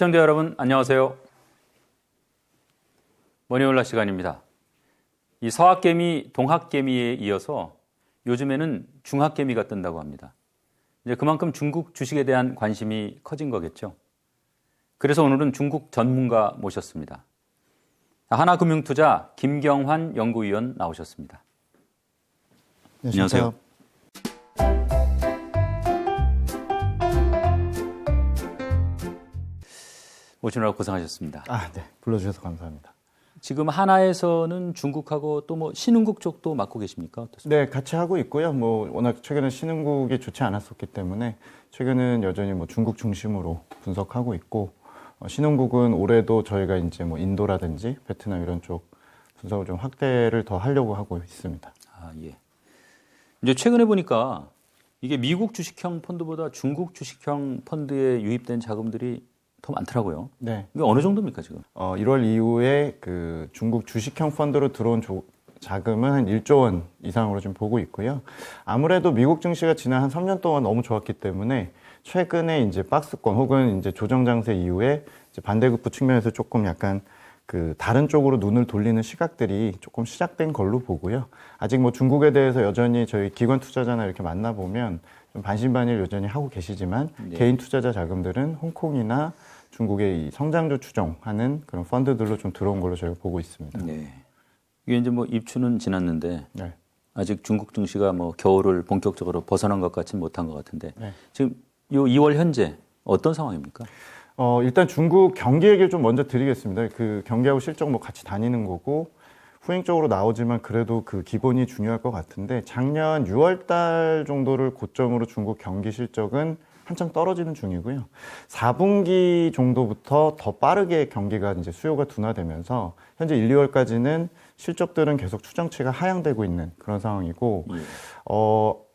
시청자 여러분 안녕하세요. 머니올라 시간입니다. 이 서학개미, 동학개미에 이어서 요즘에는 중학개미가 뜬다고 합니다. 이제 그만큼 중국 주식에 대한 관심이 커진 거겠죠. 그래서 오늘은 중국 전문가 모셨습니다. 하나금융투자 김경환 연구위원 나오셨습니다. 네, 안녕하세요. 오시느라 고생하셨습니다. 네. 불러주셔서 감사합니다. 지금 하나에서는 중국하고 또 뭐 신흥국 쪽도 맡고 계십니까? 어떻습니까? 네, 같이 하고 있고요. 워낙 최근에 신흥국이 좋지 않았었기 때문에 최근은 여전히 중국 중심으로 분석하고 있고, 신흥국은 올해도 저희가 이제 인도라든지 베트남 이런 쪽 분석을 좀 확대를 더 하려고 하고 있습니다. 예. 이제 최근에 보니까 이게 미국 주식형 펀드보다 중국 주식형 펀드에 유입된 자금들이 더 많더라고요. 네. 이게 어느 정도입니까, 지금? 1월 이후에 그 중국 주식형 펀드로 들어온 자금은 한 1조 원 이상으로 좀 보고 있고요. 아무래도 미국 증시가 지난 한 3년 동안 너무 좋았기 때문에 최근에 이제 박스권 혹은 이제 조정 장세 이후에 이제 반대급부 측면에서 조금 약간 그 다른 쪽으로 눈을 돌리는 시각들이 조금 시작된 걸로 보고요. 아직 중국에 대해서 여전히 저희 기관 투자자나 이렇게 만나보면 좀 반신반의를 여전히 하고 계시지만, 네. 개인 투자자 자금들은 홍콩이나 중국의 이 성장주 추종하는 그런 펀드들로 좀 들어온 걸로 저희가 보고 있습니다. 네. 이게 이제 입추는 지났는데 네. 아직 중국 증시가 겨울을 본격적으로 벗어난 것 같지는 못한 것 같은데 네. 지금 요 2월 현재 어떤 상황입니까? 일단 중국 경기 얘기를 좀 먼저 드리겠습니다. 그 경기하고 실적 같이 다니는 거고 후행적으로 나오지만 그래도 그 기본이 중요할 것 같은데, 작년 6월 달 정도를 고점으로 중국 경기 실적은 한창 떨어지는 중이고요. 4분기 정도부터 더 빠르게 경기가 이제 수요가 둔화되면서 현재 1, 2월까지는 실적들은 계속 추정치가 하향되고 있는 그런 상황이고,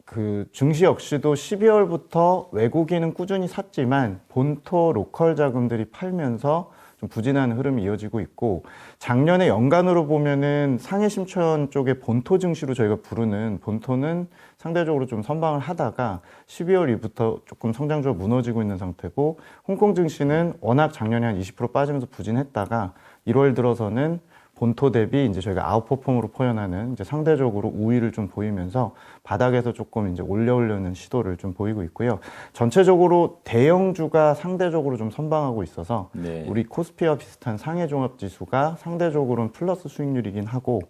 그 증시 역시도 12월부터 외국인은 꾸준히 샀지만 본토 로컬 자금들이 팔면서 좀 부진한 흐름이 이어지고 있고, 작년에 연간으로 보면은 상해 심천 쪽의 본토 증시로 저희가 부르는 본토는 상대적으로 좀 선방을 하다가 12월 이후부터 조금 성장주가 무너지고 있는 상태고, 홍콩 증시는 워낙 작년에 한 20% 빠지면서 부진했다가 1월 들어서는 본토 대비 이제 저희가 아웃퍼폼으로 표현하는 이제 상대적으로 우위를 좀 보이면서 바닥에서 조금 이제 올려오려는 시도를 좀 보이고 있고요. 전체적으로 대형주가 상대적으로 좀 선방하고 있어서 네. 우리 코스피와 비슷한 상해 종합 지수가 상대적으로는 플러스 수익률이긴 하고,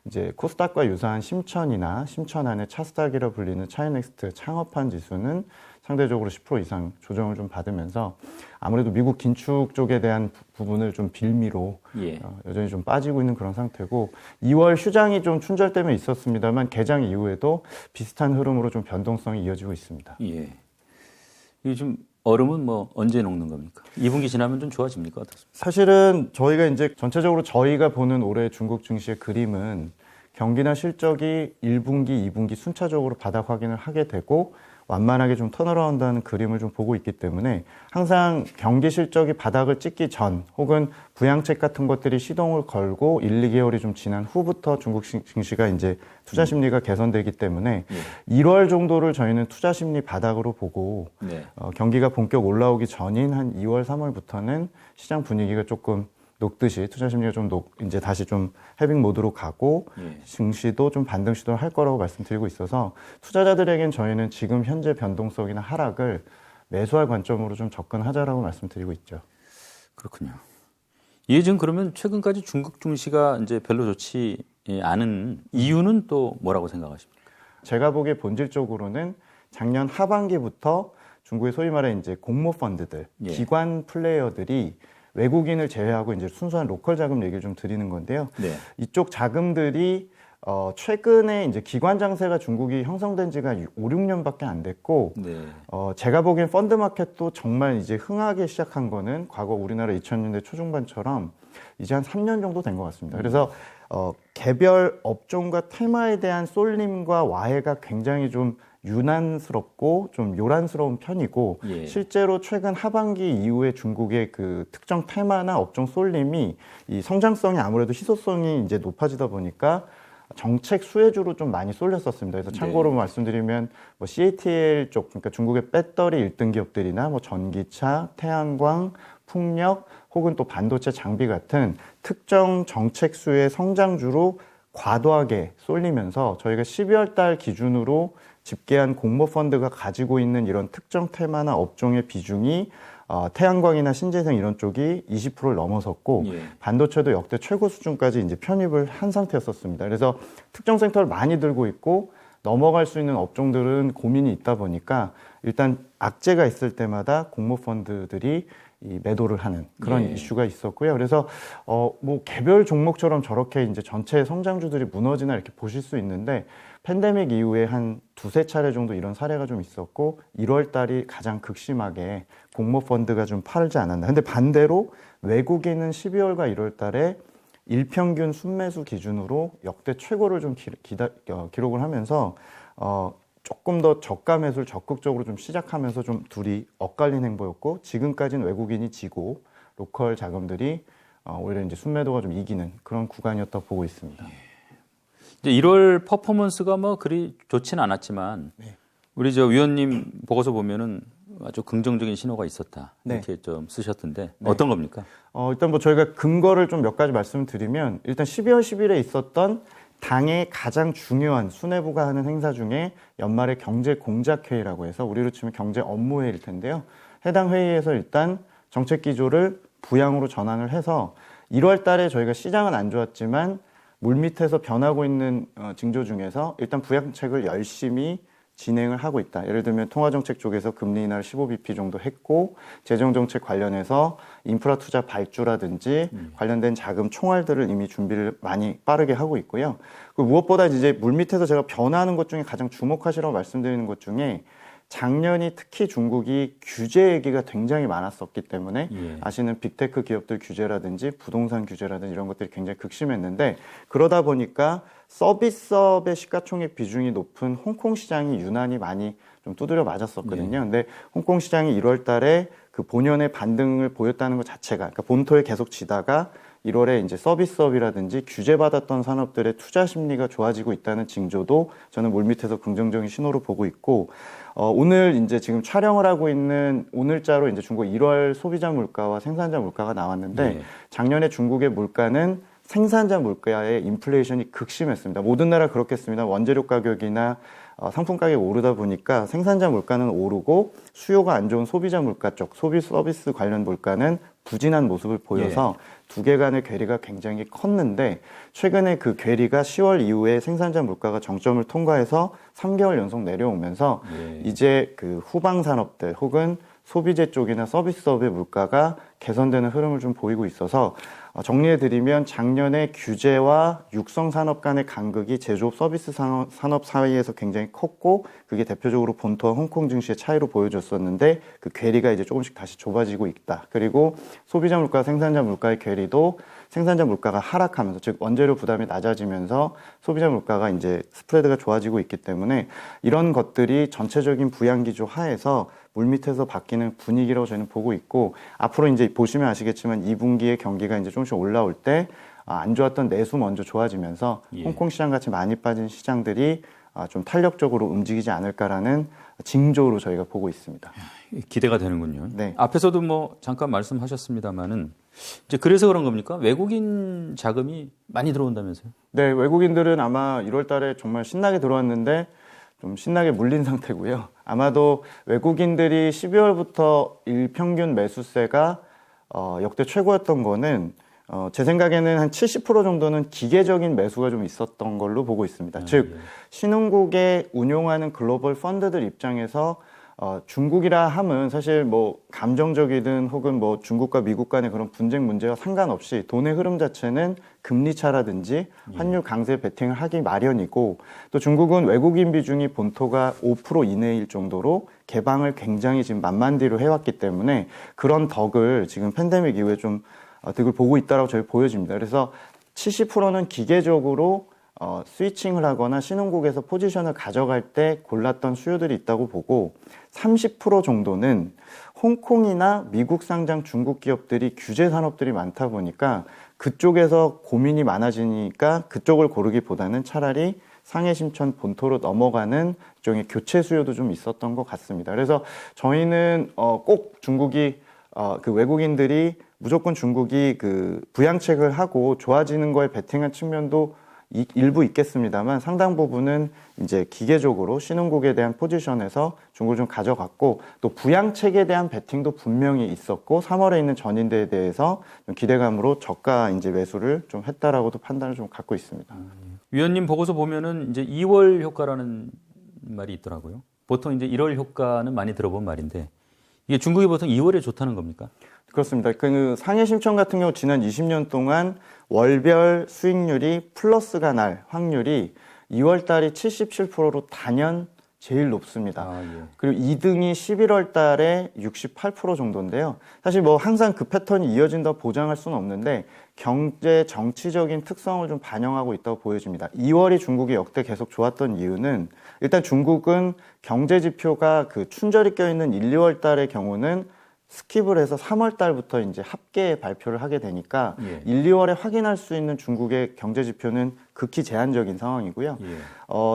이제 코스닥과 유사한 심천이나 심천 안에 차스닥이라 불리는 차이넥스트 창업한 지수는 상대적으로 10% 이상 조정을 좀 받으면서 아무래도 미국 긴축 쪽에 대한 부분을 좀 빌미로 예. 여전히 좀 빠지고 있는 그런 상태고, 2월 휴장이 좀 춘절 때문에 있었습니다만 개장 이후에도 비슷한 흐름으로 좀 변동성이 이어지고 있습니다. 예. 요즘 얼음은 언제 녹는 겁니까? 2분기 지나면 좀 좋아집니까? 어떻습니까? 사실은 저희가 이제 전체적으로 저희가 보는 올해 중국 증시의 그림은 경기나 실적이 1분기, 2분기 순차적으로 바닥 확인을 하게 되고 완만하게 좀 턴어라운드하는 그림을 좀 보고 있기 때문에, 항상 경기 실적이 바닥을 찍기 전 혹은 부양책 같은 것들이 시동을 걸고 1, 2개월이 좀 지난 후부터 중국 증시가 이제 투자 심리가 개선되기 때문에 1월 정도를 저희는 투자 심리 바닥으로 보고, 네. 경기가 본격 올라오기 전인 한 2월, 3월부터는 시장 분위기가 조금 녹듯이 투자 심리가 좀 이제 다시 좀 헤빙 모드로 가고, 예. 증시도 좀 반등 시도를 할 거라고 말씀드리고 있어서 투자자들에겐 저희는 지금 현재 변동성이나 하락을 매수할 관점으로 좀 접근하자라고 말씀드리고 있죠. 그렇군요. 이게 지금 그러면 최근까지 중국 증시가 이제 별로 좋지 않은 이유는 또 뭐라고 생각하십니까? 제가 보기에 본질적으로는 작년 하반기부터 중국의 소위 말해 이제 공모 펀드들, 예. 기관 플레이어들이 외국인을 제외하고 이제 순수한 로컬 자금 얘기를 좀 드리는 건데요. 네. 이쪽 자금들이 최근에 이제 기관 장세가 중국이 형성된 지가 5, 6년밖에 안 됐고, 네. 제가 보기엔 펀드 마켓도 정말 이제 흥하게 시작한 거는 과거 우리나라 2000년대 초중반처럼 이제 한 3년 정도 된 것 같습니다. 그래서 개별 업종과 테마에 대한 쏠림과 와해가 굉장히 좀 유난스럽고 좀 요란스러운 편이고, 예. 실제로 최근 하반기 이후에 중국의 그 특정 테마나 업종 쏠림이 이 성장성이 아무래도 희소성이 이제 높아지다 보니까 정책 수혜주로 좀 많이 쏠렸었습니다. 그래서 참고로 네. 말씀드리면 CATL 쪽, 그러니까 중국의 배터리 1등 기업들이나 전기차, 태양광, 풍력 혹은 또 반도체 장비 같은 특정 정책수의 성장주로 과도하게 쏠리면서 저희가 12월 달 기준으로 집계한 공모펀드가 가지고 있는 이런 특정 테마나 업종의 비중이 태양광이나 신재생 이런 쪽이 20%를 넘어섰고 예. 반도체도 역대 최고 수준까지 이제 편입을 한 상태였었습니다. 그래서 특정 섹터를 많이 들고 있고 넘어갈 수 있는 업종들은 고민이 있다 보니까 일단 악재가 있을 때마다 공모펀드들이 이 매도를 하는 그런 예. 이슈가 있었고요. 그래서 뭐 개별 종목처럼 저렇게 이제 전체 성장주들이 무너지나 이렇게 보실 수 있는데 팬데믹 이후에 한 두세 차례 정도 이런 사례가 좀 있었고 1월 달이 가장 극심하게 공모펀드가 좀 팔지 않았나. 근데 반대로 외국인은 12월과 1월 달에 일평균 순매수 기준으로 역대 최고를 좀 기록을 하면서 조금 더 저가 매수를 적극적으로 좀 시작하면서 좀 둘이 엇갈린 행보였고 지금까지는 외국인이 지고 로컬 자금들이 오히려 이제 순매도가 좀 이기는 그런 구간이었다고 보고 있습니다. 이제 1월 퍼포먼스가 뭐 그리 좋지는 않았지만 네. 우리 저 위원님 보고서 보면은 아주 긍정적인 신호가 있었다 네. 이렇게 좀 쓰셨던데 네. 어떤 겁니까? 일단 뭐 저희가 근거를 좀 몇 가지 말씀드리면 일단 12월 10일에 있었던 당의 가장 중요한 수뇌부가 하는 행사 중에 연말에 경제 공작 회의라고 해서 우리로 치면 경제 업무 회의일 텐데요. 해당 회의에서 일단 정책 기조를 부양으로 전환을 해서 1월 달에 저희가 시장은 안 좋았지만 물밑에서 변하고 있는 징조 중에서 일단 부양책을 열심히 진행을 하고 있다. 예를 들면 통화정책 쪽에서 금리 인하를 15bp 정도 했고 재정정책 관련해서 인프라 투자 발주라든지 관련된 자금 총알들을 이미 준비를 많이 빠르게 하고 있고요. 무엇보다 이제 물밑에서 제가 변화하는 것 중에 가장 주목하시라고 말씀드리는 것 중에 작년이 특히 중국이 규제 얘기가 굉장히 많았었기 때문에 아시는 빅테크 기업들 규제라든지 부동산 규제라든지 이런 것들이 굉장히 극심했는데 그러다 보니까 서비스업의 시가총액 비중이 높은 홍콩 시장이 유난히 많이 좀 두드려 맞았었거든요. 근데 홍콩 시장이 1월 달에 그 본연의 반등을 보였다는 것 자체가 그러니까 본토에 계속 지다가 1월에 이제 서비스업이라든지 규제받았던 산업들의 투자 심리가 좋아지고 있다는 징조도 저는 물밑에서 긍정적인 신호로 보고 있고 오늘 이제 지금 촬영을 하고 있는 오늘자로 이제 중국 1월 소비자 물가와 생산자 물가가 나왔는데 작년에 중국의 물가는 생산자 물가의 인플레이션이 극심했습니다. 모든 나라 그렇겠습니다. 원재료 가격이나 상품 가격이 오르다 보니까 생산자 물가는 오르고 수요가 안 좋은 소비자 물가 쪽, 소비 서비스 관련 물가는 부진한 모습을 보여서 두 개 간의 괴리가 굉장히 컸는데 최근에 그 괴리가 10월 이후에 생산자 물가가 정점을 통과해서 3개월 연속 내려오면서 이제 그 후방 산업들 혹은 소비재 쪽이나 서비스업의 물가가 개선되는 흐름을 좀 보이고 있어서 정리해드리면 작년에 규제와 육성 산업 간의 간극이 제조업 서비스 산업 사이에서 굉장히 컸고 그게 대표적으로 본토와 홍콩 증시의 차이로 보여줬었는데 그 괴리가 이제 조금씩 다시 좁아지고 있다. 그리고 소비자 물가, 생산자 물가의 괴리도 생산자 물가가 하락하면서 즉 원재료 부담이 낮아지면서 소비자 물가가 이제 스프레드가 좋아지고 있기 때문에 이런 것들이 전체적인 부양 기조 하에서 물밑에서 바뀌는 분위기라고 저희는 보고 있고 앞으로 이제 보시면 아시겠지만 2분기에 경기가 이제 조금씩 올라올 때 안 좋았던 내수 먼저 좋아지면서 홍콩 시장 같이 많이 빠진 시장들이 좀 탄력적으로 움직이지 않을까라는 징조로 저희가 보고 있습니다. 기대가 되는군요. 네. 앞에서도 뭐 잠깐 말씀하셨습니다만은 이제 그래서 그런 겁니까? 외국인 자금이 많이 들어온다면서요? 네, 외국인들은 아마 1월 달에 정말 신나게 들어왔는데 좀 신나게 물린 상태고요. 아마도 외국인들이 12월부터 일평균 매수세가 역대 최고였던 거는 제 생각에는 한 70% 정도는 기계적인 매수가 좀 있었던 걸로 보고 있습니다. 즉 신흥국에 운용하는 글로벌 펀드들 입장에서 중국이라 함은 사실 뭐 감정적이든 혹은 뭐 중국과 미국 간의 그런 분쟁 문제와 상관없이 돈의 흐름 자체는 금리 차라든지 환율 강세 베팅을 하기 마련이고 또 중국은 외국인 비중이 본토가 5% 이내일 정도로 개방을 굉장히 지금 만만디로 해왔기 때문에 그런 덕을 지금 팬데믹 이후에 좀 득을 보고 있다라고 저희 보여집니다. 그래서 70%는 기계적으로 스위칭을 하거나 신흥국에서 포지션을 가져갈 때 골랐던 수요들이 있다고 보고 30% 정도는 홍콩이나 미국 상장 중국 기업들이 규제 산업들이 많다 보니까 그쪽에서 고민이 많아지니까 그쪽을 고르기보다는 차라리 상해 심천 본토로 넘어가는 일종의 교체 수요도 좀 있었던 것 같습니다. 그래서 저희는 꼭 중국이 그 외국인들이 무조건 중국이 그 부양책을 하고 좋아지는 거에 베팅한 측면도 일부 있겠습니다만 상당 부분은 이제 기계적으로 신흥국에 대한 포지션에서 중국을 좀 가져갔고 또 부양책에 대한 베팅도 분명히 있었고 3월에 있는 전인대에 대해서 좀 기대감으로 저가 이제 매수를 좀 했다라고도 판단을 좀 갖고 있습니다. 위원님 보고서 보면은 이제 2월 효과라는 말이 있더라고요. 보통 이제 1월 효과는 많이 들어본 말인데 이게 중국이 보통 2월에 좋다는 겁니까? 그렇습니다. 그 상해 심청 같은 경우 지난 20년 동안 월별 수익률이 플러스가 날 확률이 2월 달이 77%로 단연 제일 높습니다. 예. 그리고 2등이 11월 달에 68% 정도인데요. 사실 뭐 항상 그 패턴이 이어진다고 보장할 수는 없는데 경제 정치적인 특성을 좀 반영하고 있다고 보여집니다. 2월이 중국이 역대 계속 좋았던 이유는 일단 중국은 경제 지표가 그 춘절이 껴있는 1, 2월 달의 경우는 스킵을 해서 3월 달부터 이제 합계 발표를 하게 되니까 1, 2월에 확인할 수 있는 중국의 경제 지표는 극히 제한적인 상황이고요.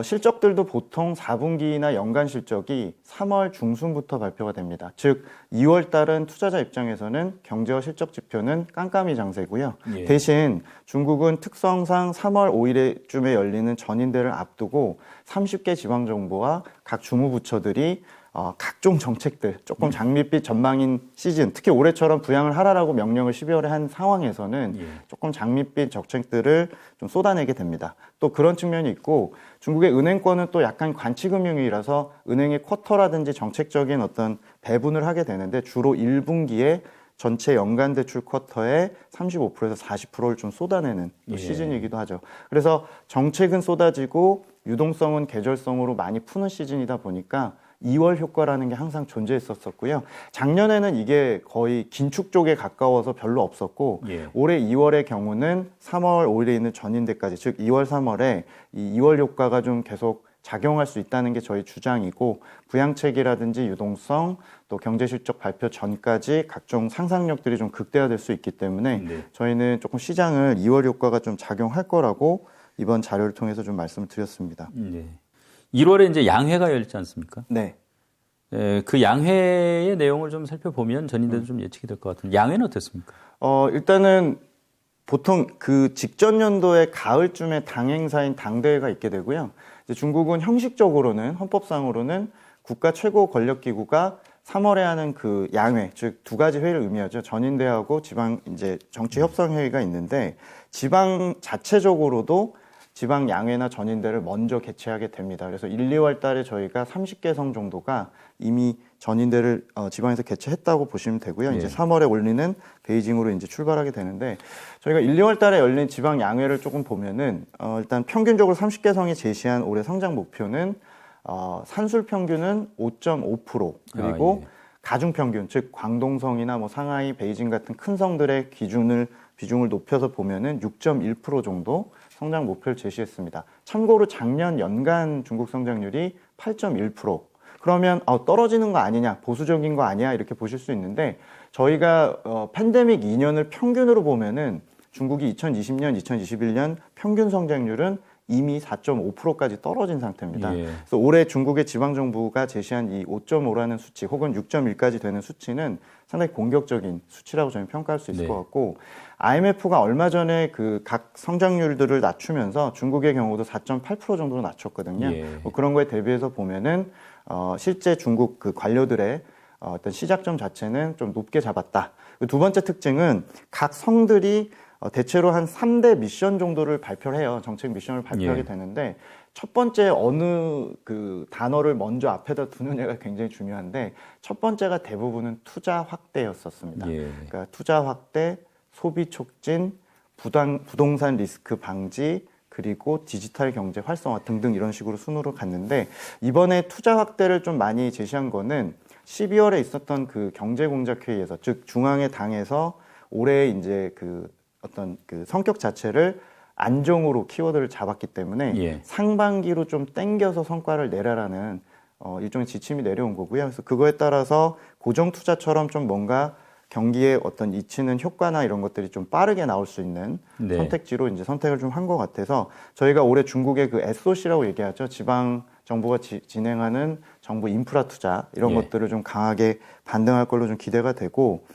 실적들도 보통 4분기나 연간 실적이 3월 중순부터 발표가 됩니다. 즉 2월 달은 투자자 입장에서는 경제와 실적 지표는 깜깜이 장세고요. 대신 중국은 특성상 3월 5일쯤에 열리는 전인대를 앞두고 30개 지방정부와 각 주무부처들이 각종 정책들, 조금 장밋빛 전망인 시즌, 특히 올해처럼 부양을 하라라고 명령을 12월에 한 상황에서는 조금 장밋빛 정책들을 좀 쏟아내게 됩니다. 또 그런 측면이 있고 중국의 은행권은 또 약간 관치금융이라서 은행의 쿼터라든지 정책적인 어떤 배분을 하게 되는데 주로 1분기에 전체 연간 대출 쿼터의 35%에서 40%를 좀 쏟아내는 시즌이기도 하죠. 그래서 정책은 쏟아지고 유동성은 계절성으로 많이 푸는 시즌이다 보니까 2월 효과라는 게 항상 존재했었고요. 작년에는 이게 거의 긴축 쪽에 가까워서 별로 없었고 올해 2월의 경우는 3월 5일에 있는 전인대까지 즉 2월 3월에 이 2월 효과가 좀 계속 작용할 수 있다는 게 저희 주장이고 부양책이라든지 유동성 또 경제실적 발표 전까지 각종 상상력들이 좀 극대화될 수 있기 때문에 저희는 조금 시장을 2월 효과가 좀 작용할 거라고 이번 자료를 통해서 좀 말씀을 드렸습니다. 1월에 이제 양회가 열리지 않습니까? 네. 그 양회의 내용을 좀 살펴보면 전인대도 좀 예측이 될 것 같은데 양회는 어땠습니까? 일단은 보통 그 직전 연도의 가을쯤에 당행사인 당대회가 있게 되고요. 이제 중국은 형식적으로는 헌법상으로는 국가 최고 권력기구가 3월에 하는 그 양회, 즉 두 가지 회의를 의미하죠. 전인대하고 지방 이제 정치협상회의가 있는데 지방 자체적으로도 지방 양회나 전인대를 먼저 개최하게 됩니다. 그래서 1, 2월 달에 저희가 30개 성 정도가 이미 전인대를 지방에서 개최했다고 보시면 되고요. 이제 3월에 올리는 베이징으로 이제 출발하게 되는데 저희가 1, 2월 달에 열린 지방 양회를 조금 보면은 일단 평균적으로 30개 성이 제시한 올해 성장 목표는 산술 평균은 5.5% 그리고 가중 평균 즉 광동성이나 뭐 상하이, 베이징 같은 큰 성들의 비중을 높여서 보면은 6.1% 정도 성장 목표를 제시했습니다. 참고로 작년 연간 중국 성장률이 8.1%. 그러면 떨어지는 거 아니냐, 보수적인 거 아니야 이렇게 보실 수 있는데 저희가 팬데믹 2년을 평균으로 보면은 중국이 2020년, 2021년 평균 성장률은 이미 4.5%까지 떨어진 상태입니다. 그래서 올해 중국의 지방정부가 제시한 이 5.5라는 수치 혹은 6.1까지 되는 수치는 상당히 공격적인 수치라고 저는 평가할 수 있을 것 같고 IMF가 얼마 전에 그 각 성장률들을 낮추면서 중국의 경우도 4.8% 정도로 낮췄거든요. 뭐 그런 거에 대비해서 보면은 실제 중국 그 관료들의 어떤 시작점 자체는 좀 높게 잡았다. 두 번째 특징은 각 성들이 대체로 한 3대 미션 정도를 발표를 해요. 정책 미션을 발표하게 되는데 첫 번째 어느 그 단어를 먼저 앞에다 두느냐가 굉장히 중요한데 첫 번째가 대부분은 투자 확대였었습니다. 그러니까 투자 확대, 소비 촉진, 부동산 리스크 방지, 그리고 디지털 경제 활성화 등등 이런 식으로 순으로 갔는데 이번에 투자 확대를 좀 많이 제시한 거는 12월에 있었던 그 경제공작회의에서 즉 중앙의 당에서 올해 이제 그 어떤 그 성격 자체를 안정으로 키워드를 잡았기 때문에 상반기로 좀 땡겨서 성과를 내라라는 일종의 지침이 내려온 거고요. 그래서 그거에 따라서 고정 투자처럼 좀 뭔가 경기의 어떤 이치는 효과나 이런 것들이 좀 빠르게 나올 수 있는 선택지로 이제 선택을 좀 한 것 같아서 저희가 올해 중국의 그 SOC라고 얘기하죠. 지방 정부가 진행하는 정부 인프라 투자 이런 것들을 좀 강하게 반등할 걸로 좀 기대가 되고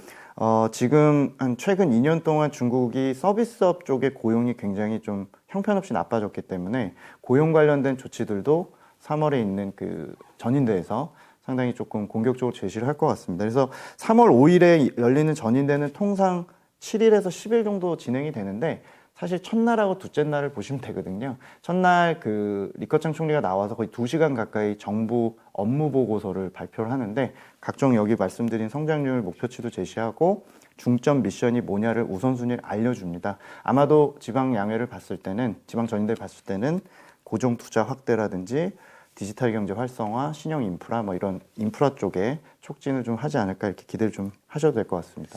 지금 한 최근 2년 동안 중국이 서비스업 쪽의 고용이 굉장히 좀 형편없이 나빠졌기 때문에 고용 관련된 조치들도 3월에 있는 그 전인대에서 상당히 조금 공격적으로 제시를 할 것 같습니다. 그래서 3월 5일에 열리는 전인대는 통상 7일에서 10일 정도 진행이 되는데 사실 첫날하고 둘째 날을 보시면 되거든요. 첫날 그 리커창 총리가 나와서 거의 2시간 가까이 정부 업무 보고서를 발표를 하는데 각종 여기 말씀드린 성장률 목표치도 제시하고 중점 미션이 뭐냐를 우선순위를 알려줍니다. 아마도 지방 양회를 봤을 때는 지방 전인대를 봤을 때는 고정 투자 확대라든지 디지털 경제 활성화, 신형 인프라 뭐 이런 인프라 쪽에 촉진을 좀 하지 않을까 이렇게 기대를 좀 하셔도 될 것 같습니다.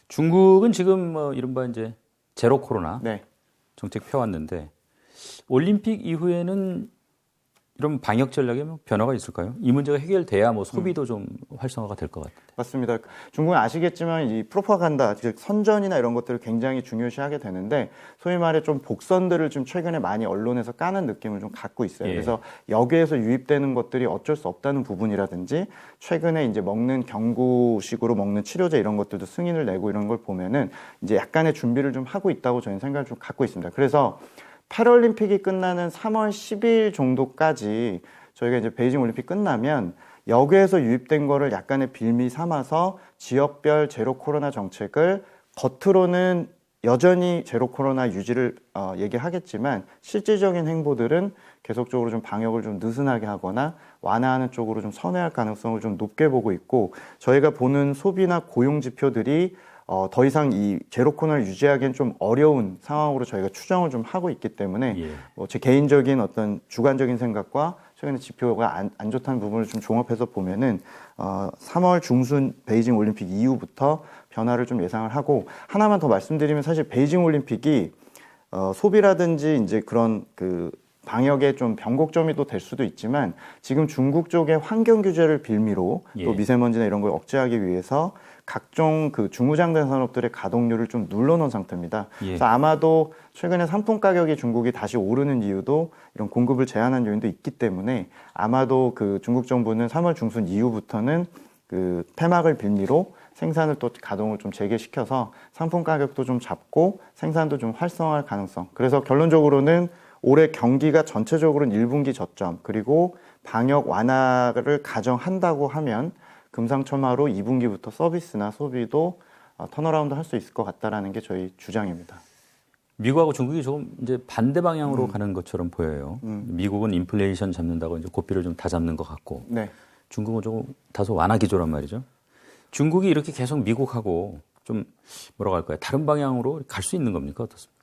중국은 지금 뭐 이른바 이제 제로 코로나 네. 정책 펴왔는데 올림픽 이후에는 이런 방역 전략에 뭐 변화가 있을까요? 이 문제가 해결돼야 뭐 소비도 좀 활성화가 될 것 같아요. 맞습니다. 중국은 아시겠지만 이 프로파간다, 즉 선전이나 이런 것들을 굉장히 중요시하게 되는데 소위 말해 좀 복선들을 좀 최근에 많이 언론에서 까는 느낌을 좀 갖고 있어요. 예. 그래서 여기에서 유입되는 것들이 어쩔 수 없다는 부분이라든지 최근에 이제 먹는 경구식으로 먹는 치료제 이런 것들도 승인을 내고 이런 걸 보면은 이제 약간의 준비를 좀 하고 있다고 저희는 생각을 좀 갖고 있습니다. 그래서 패럴림픽이 끝나는 3월 10일 정도까지 저희가 이제 베이징 올림픽 끝나면 여기에서 유입된 거를 약간의 빌미 삼아서 지역별 제로 코로나 정책을 겉으로는 여전히 제로 코로나 유지를 얘기하겠지만 실질적인 행보들은 계속적으로 좀 방역을 좀 느슨하게 하거나 완화하는 쪽으로 좀 선회할 가능성을 좀 높게 보고 있고 저희가 보는 소비나 고용 지표들이 더 이상 이 제로 코로나를 유지하기엔 좀 어려운 상황으로 저희가 추정을 좀 하고 있기 때문에 예. 뭐 제 개인적인 어떤 주관적인 생각과 최근에 지표가 안 좋다는 부분을 좀 종합해서 보면은 3월 중순 베이징 올림픽 이후부터 변화를 좀 예상을 하고 하나만 더 말씀드리면 사실 베이징 올림픽이 소비라든지 이제 그런 그 방역에 좀 변곡점이 또 될 수도 있지만 지금 중국 쪽의 환경 규제를 빌미로 예. 또 미세먼지나 이런 걸 억제하기 위해서 각종 그 중무장된 산업들의 가동률을 좀 눌러놓은 상태입니다. 예. 그래서 아마도 최근에 상품 가격이 중국이 다시 오르는 이유도 이런 공급을 제한한 요인도 있기 때문에 아마도 그 중국 정부는 3월 중순 이후부터는 그 폐막을 빌미로 생산을 또 가동을 좀 재개시켜서 상품 가격도 좀 잡고 생산도 좀 활성화할 가능성. 그래서 결론적으로는 올해 경기가 전체적으로는 1분기 저점 그리고 방역 완화를 가정한다고 하면 금상첨화로 2분기부터 서비스나 소비도 턴어라운드 할 수 있을 것 같다라는 게 저희 주장입니다. 미국하고 중국이 조금 이제 반대 방향으로 가는 것처럼 보여요. 미국은 인플레이션 잡는다고 이제 고삐를 좀 다 잡는 것 같고, 네. 중국은 조금 다소 완화 기조란 말이죠. 중국이 이렇게 계속 미국하고 좀 뭐라고 할까요? 다른 방향으로 갈 수 있는 겁니까? 어떻습니까?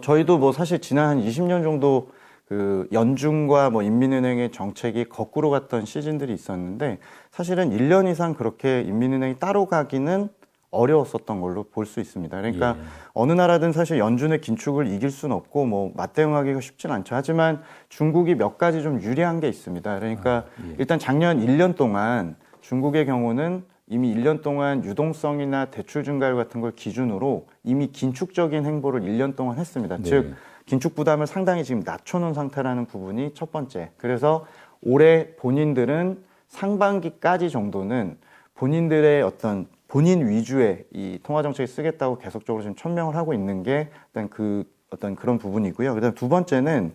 저희도 뭐 사실 지난 한 20년 정도 그 연준과 뭐 인민은행의 정책이 거꾸로 갔던 시즌들이 있었는데 사실은 1년 이상 그렇게 인민은행이 따로 가기는 어려웠었던 걸로 볼 수 있습니다. 그러니까 예. 어느 나라든 사실 연준의 긴축을 이길 수는 없고 뭐 맞대응하기가 쉽진 않죠. 하지만 중국이 몇 가지 좀 유리한 게 있습니다. 그러니까 예. 일단 작년 1년 동안 중국의 경우는 이미 1년 동안 유동성이나 대출 증가율 같은 걸 기준으로 이미 긴축적인 행보를 1년 동안 했습니다. 네. 즉 긴축 부담을 상당히 지금 낮춰놓은 상태라는 부분이 첫 번째. 그래서 올해 본인들은 상반기까지 정도는 본인들의 어떤 본인 위주의 이 통화 정책을 쓰겠다고 계속적으로 지금 천명을 하고 있는 게 일단 어떤 그런 부분이고요. 그다음 두 번째는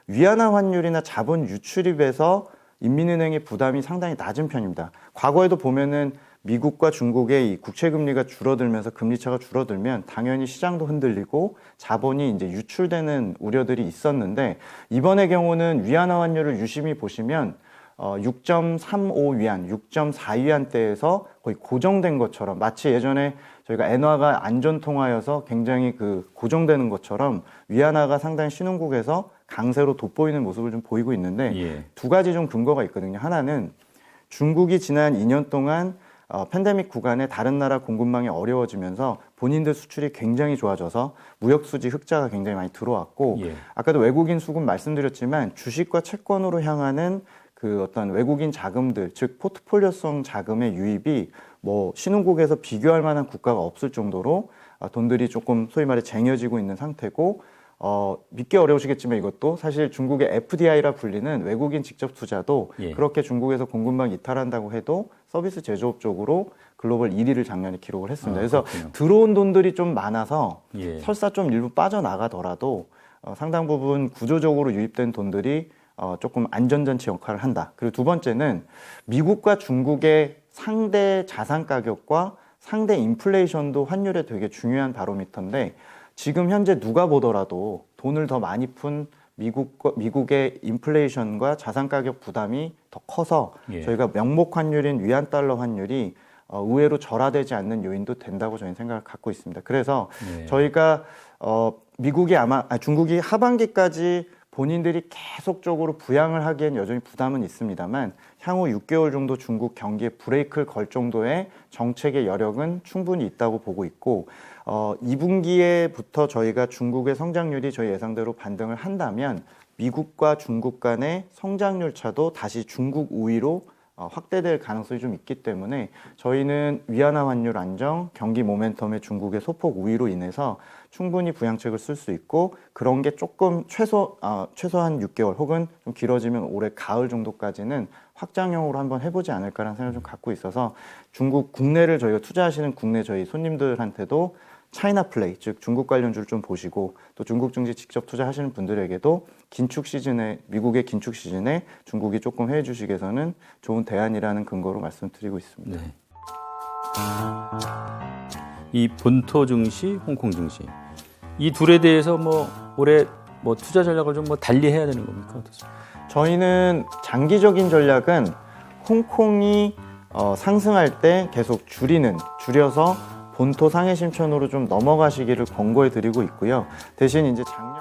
위안화 환율이나 자본 유출입에서 인민은행의 부담이 상당히 낮은 편입니다. 과거에도 보면은 미국과 중국의 이 국채 금리가 줄어들면서 금리 차가 줄어들면 당연히 시장도 흔들리고 자본이 이제 유출되는 우려들이 있었는데 이번의 경우는 위안화 환율을 유심히 보시면 6.35위안, 6.4위안대에서 거의 고정된 것처럼 마치 예전에 저희가 엔화가 안전통화여서 굉장히 그 고정되는 것처럼 위안화가 상당히 신흥국에서 강세로 돋보이는 모습을 좀 보이고 있는데 예. 두 가지 좀 근거가 있거든요. 하나는 중국이 지난 2년 동안 팬데믹 구간에 다른 나라 공급망이 어려워지면서 본인들 수출이 굉장히 좋아져서 무역수지 흑자가 굉장히 많이 들어왔고 예. 아까도 외국인 수급 말씀드렸지만 주식과 채권으로 향하는 그 어떤 외국인 자금들, 즉 포트폴리오성 자금의 유입이 뭐 신흥국에서 비교할 만한 국가가 없을 정도로 돈들이 조금 소위 말해 쟁여지고 있는 상태고 믿기 어려우시겠지만 이것도 사실 중국의 FDI라 불리는 외국인 직접 투자도 예. 그렇게 중국에서 공급망 이탈한다고 해도 서비스 제조업 쪽으로 글로벌 1위를 작년에 기록을 했습니다. 그래서 그렇군요. 들어온 돈들이 좀 많아서 예. 설사 좀 일부 빠져나가더라도 상당 부분 구조적으로 유입된 돈들이 조금 안전장치 역할을 한다. 그리고 두 번째는 미국과 중국의 상대 자산 가격과 상대 인플레이션도 환율에 되게 중요한 바로미터인데 지금 현재 누가 보더라도 돈을 더 많이 푼 미국의 인플레이션과 자산 가격 부담이 더 커서 예. 저희가 명목 환율인 위안 달러 환율이 의외로 절하되지 않는 요인도 된다고 저희는 생각을 갖고 있습니다. 그래서 예. 저희가 중국이 하반기까지 본인들이 계속적으로 부양을 하기엔 여전히 부담은 있습니다만 향후 6개월 정도 중국 경기에 브레이크를 걸 정도의 정책의 여력은 충분히 있다고 보고 있고 2분기에부터 저희가 중국의 성장률이 저희 예상대로 반등을 한다면 미국과 중국 간의 성장률 차도 다시 중국 우위로 확대될 가능성이 좀 있기 때문에 저희는 위안화 환율 안정, 경기 모멘텀의 중국의 소폭 우위로 인해서 충분히 부양책을 쓸 수 있고 그런 게 조금 최소한 6개월 혹은 좀 길어지면 올해 가을 정도까지는 확장형으로 한번 해보지 않을까라는 생각을 좀 갖고 있어서 중국 국내를 저희가 투자하시는 국내 저희 손님들한테도 차이나 플레이, 즉 중국 관련주를 좀 보시고 또 중국 증시 직접 투자하시는 분들에게도 긴축 시즌에 미국의 긴축 시즌에 중국이 조금 해외 주식에서는 좋은 대안이라는 근거로 말씀드리고 있습니다. 네. 이 본토 증시, 홍콩 증시 이 둘에 대해서 올해 투자 전략을 좀 달리해야 되는 겁니까? 어떻습니까? 저희는 장기적인 전략은 홍콩이 상승할 때 계속 줄여서 본토 상해 심천으로 좀 넘어가시기를 권고해 드리고 있고요. 대신 이제 작년